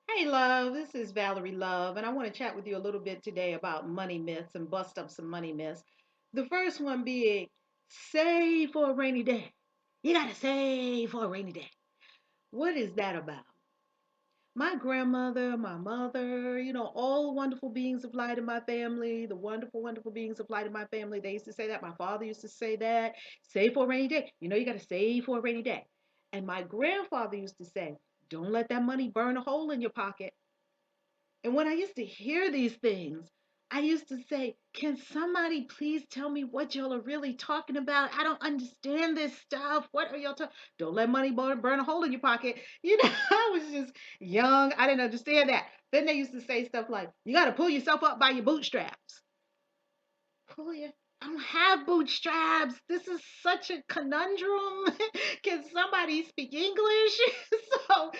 Hey, love, this is Valerie Love, and I want to chat with you a little bit today about money myths and bust up some money myths. The first one being save for a rainy day. You got to save for a rainy day. What is that about? My grandmother, my mother, all the wonderful beings of light in my family, the wonderful, wonderful beings of light in my family, they used to say that. My father used to say that. Save for a rainy day. You got to save for a rainy day. And my grandfather used to say, don't let that money burn a hole in your pocket. And when I used to hear these things, I used to say, can somebody please tell me what y'all are really talking about? I don't understand this stuff. What are y'all talking? Don't let money burn a hole in your pocket. I was just young. I didn't understand that. Then they used to say stuff like, you got to pull yourself up by your bootstraps. Pull your I don't have bootstraps. This is such a conundrum. Can somebody speak English? So,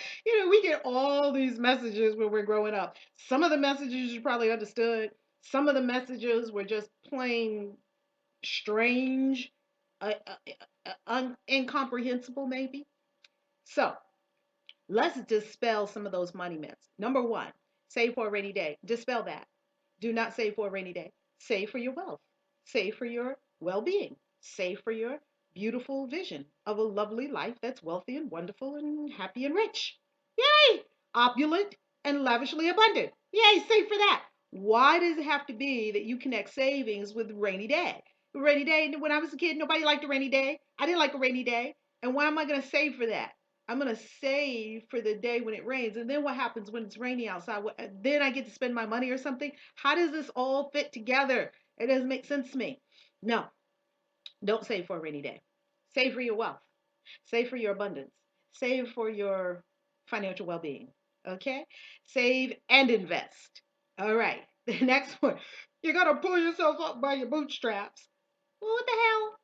we get all these messages when we're growing up. Some of the messages you probably understood. Some of the messages were just plain strange, incomprehensible, maybe. So, let's dispel some of those money myths. Number one, save for a rainy day. Dispel that. Do not save for a rainy day. Save for your wealth. Save for your well being. Save for your beautiful vision of a lovely life that's wealthy and wonderful and happy and rich. Yay! Opulent and lavishly abundant. Yay, save for that. Why does it have to be that you connect savings with rainy day? Rainy day, when I was a kid, nobody liked a rainy day. I didn't like a rainy day. And why am I going to save for that? I'm going to save for the day when it rains. And then what happens when it's rainy outside? Then I get to spend my money or something? How does this all fit together? It doesn't make sense to me. No, don't save for a rainy day. Save for your wealth. Save for your abundance. Save for your financial well being. Okay? Save and invest. All right. The next one. You got to pull yourself up by your bootstraps. Well, what the hell?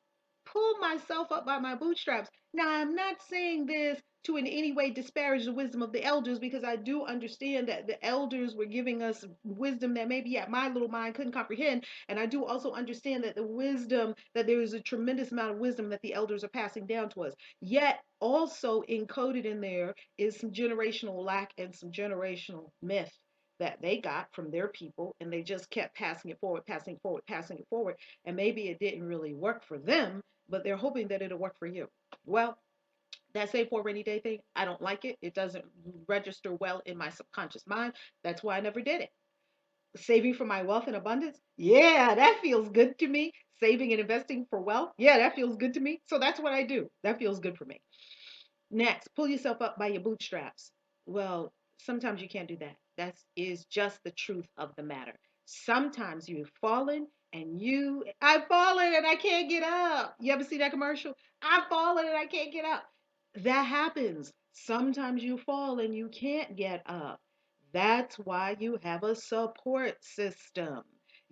Pull myself up by my bootstraps. Now, I'm not saying this to in any way disparage the wisdom of the elders because I do understand that the elders were giving us wisdom that maybe at my little mind couldn't comprehend. And I do also understand that that there is a tremendous amount of wisdom that the elders are passing down to us. Yet, also encoded in there is some generational lack and some generational myth that they got from their people, and they just kept passing it forward, passing it forward, passing it forward. And maybe it didn't really work for them, but they're hoping that it'll work for you. Well, that save for a rainy day thing, I don't like it. It doesn't register well in my subconscious mind. That's why I never did it. Saving for my wealth and abundance, yeah, that feels good to me. Saving and investing for wealth, yeah, that feels good to me. So that's what I do. That feels good for me. Next, pull yourself up by your bootstraps. Well, sometimes you can't do that. That is just the truth of the matter. Sometimes you've fallen I've fallen and I can't get up. You ever see that commercial? I've fallen and I can't get up. That happens. Sometimes you fall and you can't get up. That's why you have a support system.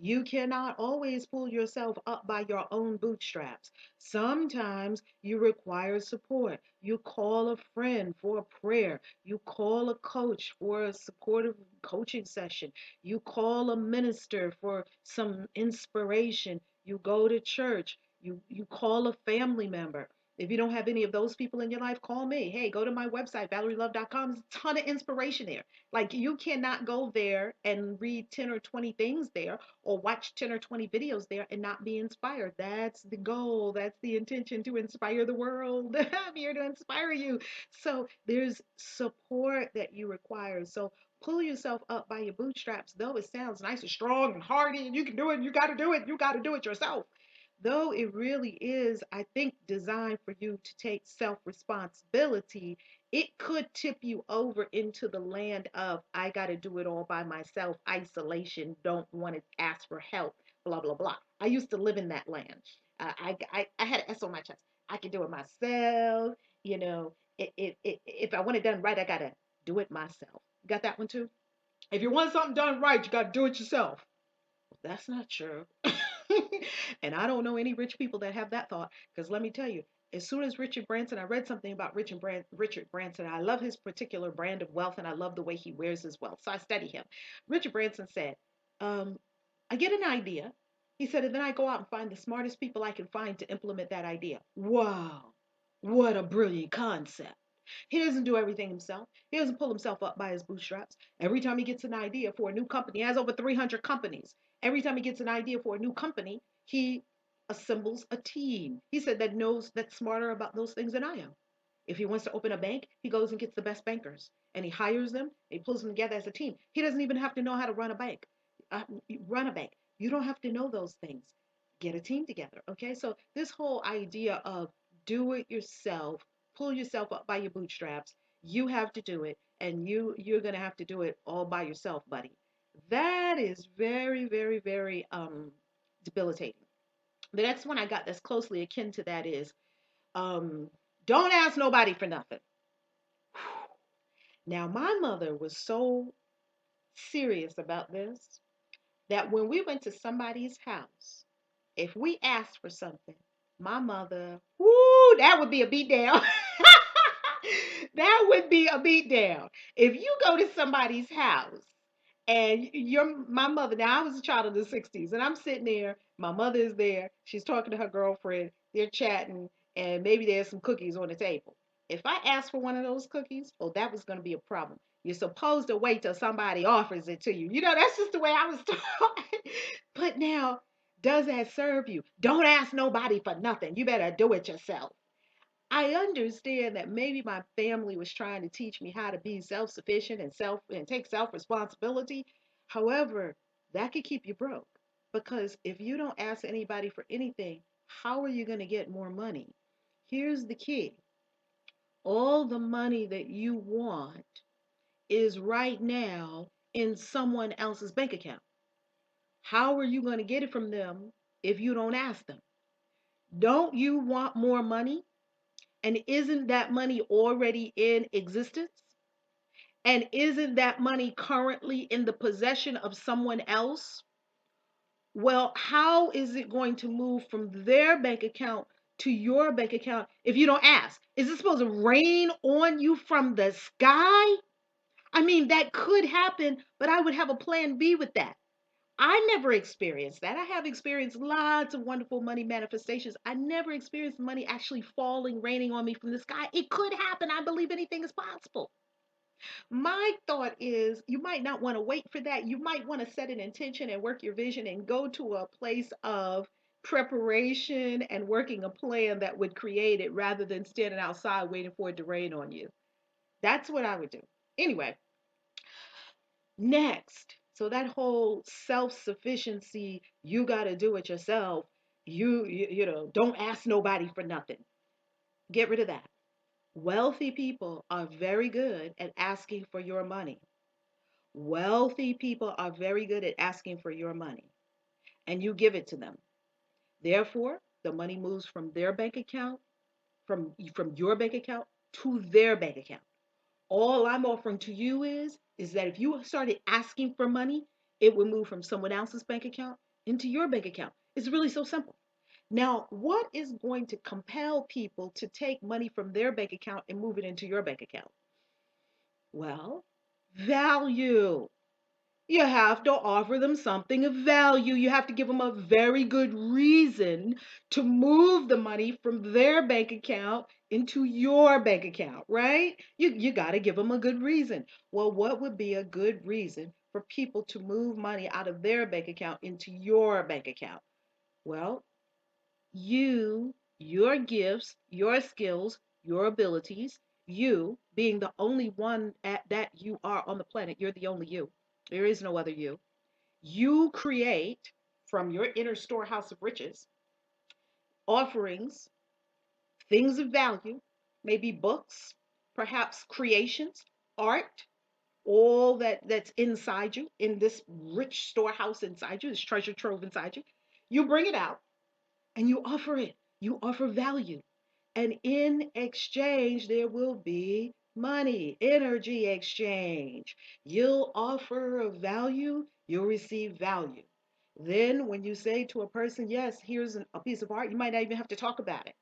You cannot always pull yourself up by your own bootstraps. Sometimes you require support. You call a friend for a prayer. You call a coach for a supportive coaching session. You call a minister for some inspiration. You go to church. You call a family member. If you don't have any of those people in your life, call me. Hey, go to my website, valerielove.com. There's a ton of inspiration there. Like, you cannot go there and read 10 or 20 things there or watch 10 or 20 videos there and not be inspired. That's the goal. That's the intention, to inspire the world. I'm here to inspire you. So there's support that you require. So pull yourself up by your bootstraps, though it sounds nice and strong and hardy and you can do it, you got to do it, you got to do it yourself. Though it really is, I think, designed for you to take self responsibility, it could tip you over into the land of, I got to do it all by myself, isolation, don't want to ask for help, blah, blah, blah. I used to live in that land. I had an S on my chest. I can do it myself. If I want it done right, I got to do it myself. Got that one too? If you want something done right, you got to do it yourself. That's not true. And I don't know any rich people that have that thought. Because let me tell you, as soon as Richard Branson, I read something about Richard Branson. I love his particular brand of wealth and I love the way he wears his wealth. So I study him. Richard Branson said, um, I get an idea. He said, and then I go out and find the smartest people I can find to implement that idea. Wow, what a brilliant concept. He doesn't do everything himself. He doesn't pull himself up by his bootstraps. Every time he gets an idea for a new company, he has over 300 companies. Every time he gets an idea for a new company, he assembles a team. He said that knows that's smarter about those things than I am. If he wants to open a bank, he goes and gets the best bankers and he hires them. He pulls them together as a team. He doesn't even have to know how to run a bank. Uh, Run a bank. You don't have to know those things. Get a team together. Okay. So this whole idea of do it yourself, pull yourself up by your bootstraps. You have to do it, and you're gonna have to do it all by yourself, buddy. That is very, very, very debilitating. The next one I got that's closely akin to that is um, don't ask nobody for nothing. Now, my mother was so serious about this that when we went to somebody's house, if we asked for something, my mother, whoo, that would be a beatdown. That would be a beatdown. If you go to somebody's house and my mother, now I was a child of the 60s, and I'm sitting there, my mother is there, she's talking to her girlfriend, they're chatting, and maybe there's some cookies on the table. If I asked for one of those cookies, oh, that was going to be a problem. You're supposed to wait till somebody offers it to you. That's just the way I was taught. But now, does that serve you? Don't ask nobody for nothing. You better do it yourself. I understand that maybe my family was trying to teach me how to be self-sufficient and take self-responsibility. However, that could keep you broke because if you don't ask anybody for anything, how are you going to get more money? Here's the key. All the money that you want is right now in someone else's bank account. How are you going to get it from them if you don't ask them? Don't you want more money? And isn't that money already in existence? And isn't that money currently in the possession of someone else? Well, how is it going to move from their bank account to your bank account if you don't ask? Is it supposed to rain on you from the sky? I mean, that could happen, but I would have a plan B with that. I never experienced that. I have experienced lots of wonderful money manifestations. I never experienced money actually falling, raining on me from the sky. It could happen. I believe anything is possible. My thought is you might not want to wait for that. You might want to set an intention and work your vision and go to a place of preparation and working a plan that would create it rather than standing outside waiting for it to rain on you. That's what I would do. Anyway, next. So that whole self-sufficiency, you got to do it yourself. Don't ask nobody for nothing. Get rid of that. Wealthy people are very good at asking for your money. Wealthy people are very good at asking for your money, and you give it to them. Therefore, the money moves from their bank account, from your bank account to their bank account. All I'm offering to you is that if you started asking for money, it would move from someone else's bank account into your bank account. It's really so simple. Now, what is going to compel people to take money from their bank account and move it into your bank account? Well, value. You have to offer them something of value. You have to give them a very good reason to move the money from their bank account into your bank account, right? You got to give them a good reason. Well, what would be a good reason for people to move money out of their bank account into your bank account? Well, your gifts, your skills, your abilities, you being the only one that you are on the planet, you're the only you. There is no other you. You create from your inner storehouse of riches offerings, things of value, maybe books, perhaps creations, art, all that's inside you, in this rich storehouse inside you, this treasure trove inside you. You bring it out and you offer it. You offer value. And in exchange, there will be money, energy exchange. You'll offer a value, you'll receive value. Then, when you say to a person, yes, here's a piece of art, you might not even have to talk about it.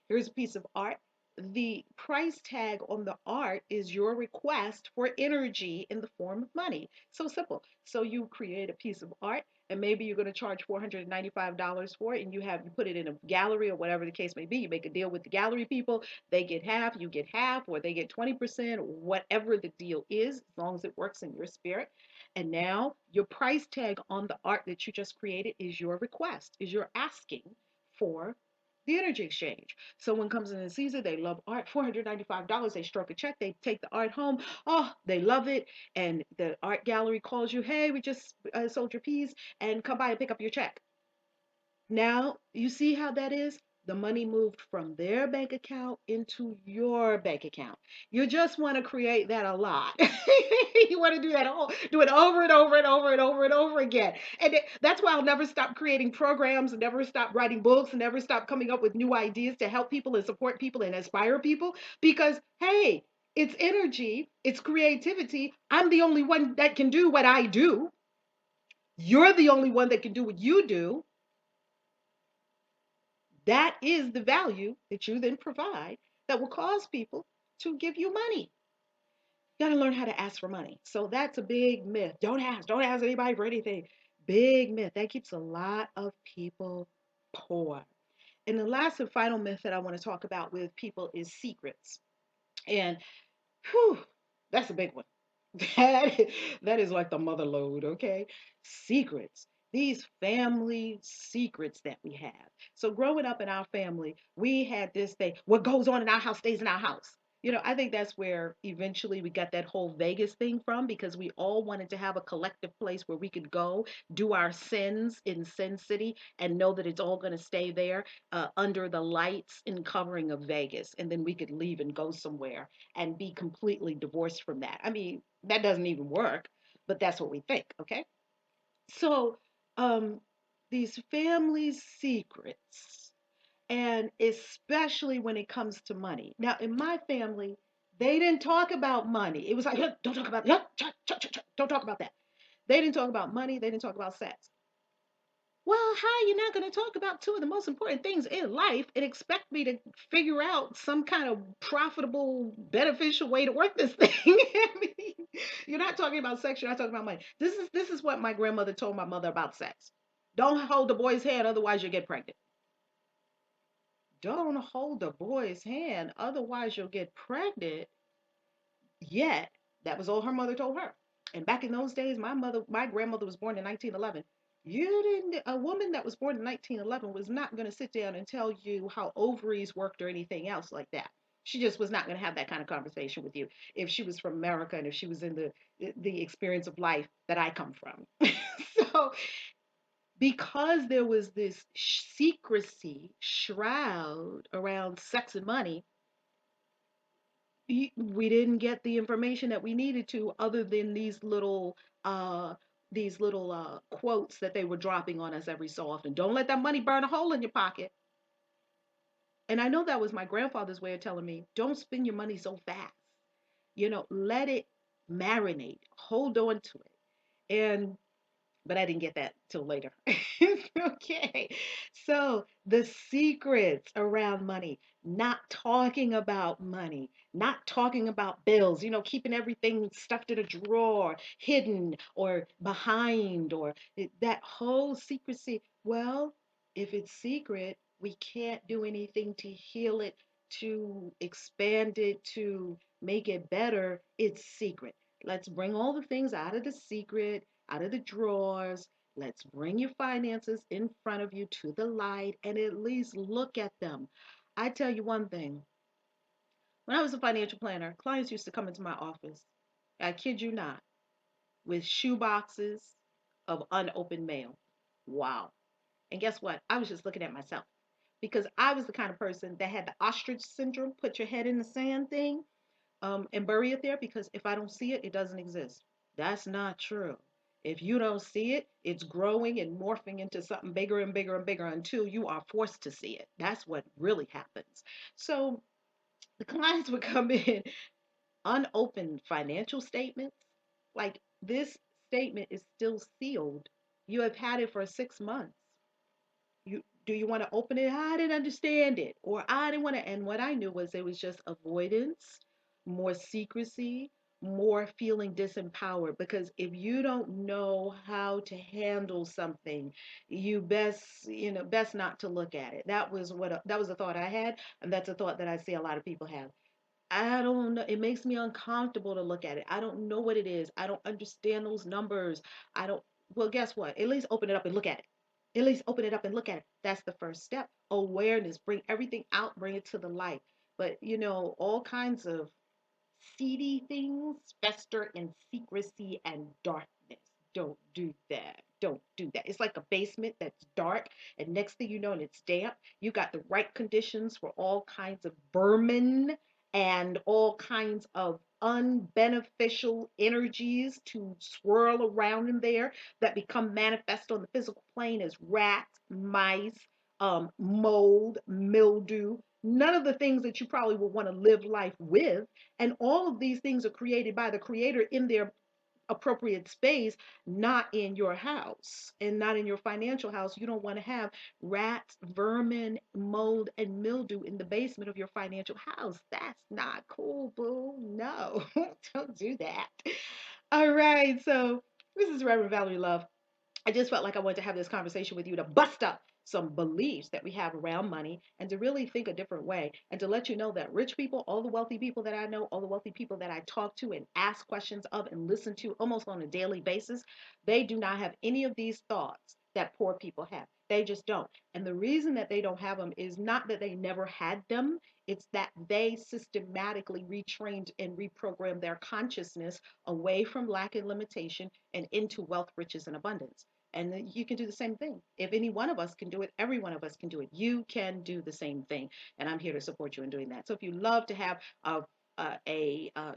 Here's a piece of art. The price tag on the art is your request for energy in the form of money. So simple. So you create a piece of art, and maybe you're going to charge $495 for it, and you put it in a gallery or whatever the case may be. You make a deal with the gallery people, they get half, you get half, or they get 20%, whatever the deal is, as long as it works in your spirit. And now your price tag on the art that you just created is your request, is your asking for the energy exchange. Someone comes in and sees it, they love art, $495, they stroke a check, they take the art home, oh, they love it, and the art gallery calls you, hey, we just sold your piece, and come by and pick up your check. Now, you see how that is? The money moved from their bank account into your bank account. You just want to create that a lot. You want to do that all, do it over and over and over and over and over again. And that's why I'll never stop creating programs, and never stop writing books, and never stop coming up with new ideas to help people and support people and inspire people. Because, hey, it's energy, it's creativity. I'm the only one that can do what I do. You're the only one that can do what you do. That is the value that you then provide that will cause people to give you money. You got to learn how to ask for money. So that's a big myth. Don't ask anybody for anything. Big myth. That keeps a lot of people poor. And the last and final myth that I want to talk about with people is secrets. And whew, that's a big one. That, that is like the mother load, okay? Secrets. These family secrets that we have. So growing up in our family, we had this thing, what goes on in our house stays in our house. I think that's where eventually we got that whole Vegas thing from, because we all wanted to have a collective place where we could go do our sins in Sin City and know that it's all going to stay there under the lights and covering of Vegas. And then we could leave and go somewhere and be completely divorced from that. I mean, that doesn't even work, but that's what we think, okay? So, um, these family secrets, and especially when it comes to money. Now, in my family, they didn't talk about money. It was like, "Huh, don't talk about, yeah, don't talk about that." They didn't talk about money. They didn't talk about sex. Well, how are you not going to talk about two of the most important things in life and expect me to figure out some kind of profitable, beneficial way to work this thing? I mean, you're not talking about sex, you're not talking about money. This is what my grandmother told my mother about sex. Don't hold the boy's hand, otherwise you'll get pregnant. Don't hold the boy's hand, otherwise you'll get pregnant. Yet, that was all her mother told her. And back in those days, my grandmother was born in 1911. A woman that was born in 1911 was not going to sit down and tell you how ovaries worked or anything else like that. She just was not going to have that kind of conversation with you if she was from America and if she was in the experience of life that I come from. So, because there was this secrecy shroud around sex and money, we didn't get the information that we needed to, other than these little quotes that they were dropping on us every so often. Don't let that money burn a hole in your pocket. And I know that was my grandfather's way of telling me, don't spend your money so fast. Let it marinate, hold on to it. And but I didn't get that till later. Okay. So the secrets around money, not talking about money, not talking about bills, keeping everything stuffed in a drawer, hidden or behind, or that whole secrecy. Well, if it's secret, we can't do anything to heal it, to expand it, to make it better. It's secret. Let's bring all the things out of the secret, out of the drawers. Let's bring your finances in front of you to the light and at least look at them. I tell you one thing, when I was a financial planner, clients used to come into my office, I kid you not, with shoe boxes of unopened mail. Wow. And guess what? I was just looking at myself, because I was the kind of person that had the ostrich syndrome, put your head in the sand thing, and bury it there, because if I don't see it, it doesn't exist. That's not true. If you don't see it, it's growing and morphing into something bigger and bigger and bigger until you are forced to see it. That's what really happens. So the clients would come in, unopened financial statements. Like, this statement is still sealed. You have had it for 6 months. Do you want to open it? I didn't understand it, or I didn't want to. And what I knew was it was just avoidance, more secrecy, more feeling disempowered, because if you don't know how to handle something, you best not to look at it. That was a thought I had, and that's a thought that I see a lot of people have. I don't know. It makes me uncomfortable to look at it. I don't know what it is. I don't understand those numbers. I don't. Well, guess what? At least open it up and look at it. At least open it up and look at it. That's the first step. Awareness. Bring everything out. Bring it to the light. But all kinds of seedy things fester in secrecy and darkness. Don't do that. Don't do that. It's like a basement that's dark, and next thing you know, and it's damp. You got the right conditions for all kinds of vermin and all kinds of unbeneficial energies to swirl around in there that become manifest on the physical plane as rats, mice, mold, mildew. None of the things that you probably would want to live life with. And all of these things are created by the creator in their appropriate space, not in your house and not in your financial house. You don't want to have rats, vermin, mold, and mildew in the basement of your financial house. That's not cool, boo. No, don't do that. All right. So, this is Reverend Valerie Love. I just felt like I wanted to have this conversation with you to bust up some beliefs that we have around money and to really think a different way and to let you know that rich people, all the wealthy people that I know, all the wealthy people that I talk to and ask questions of and listen to almost on a daily basis, they do not have any of these thoughts that poor people have. They just don't. And the reason that they don't have them is not that they never had them, it's that they systematically retrained and reprogrammed their consciousness away from lack and limitation and into wealth, riches, and abundance. And you can do the same thing. If any one of us can do it, every one of us can do it. You can do the same thing. And I'm here to support you in doing that. So if you love to have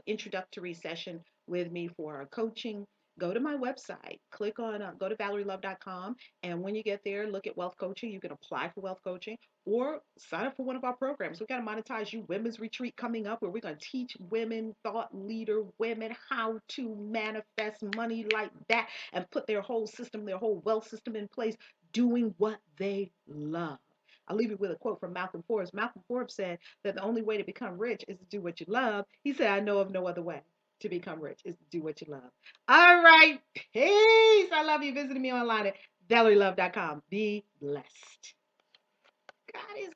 introductory session with me for our coaching, go to my website, go to valerielove.com. And when you get there, look at wealth coaching. You can apply for wealth coaching or sign up for one of our programs. We got to monetize you women's retreat coming up where we're going to teach women, thought leader women, how to manifest money like that and put their whole system, their whole wealth system in place, doing what they love. I'll leave you with a quote from Malcolm Forbes. Malcolm Forbes said that the only way to become rich is to do what you love. He said, I know of no other way to become rich is to do what you love. All right. Peace. I love you visiting me online at valerielove.com. Be blessed. God is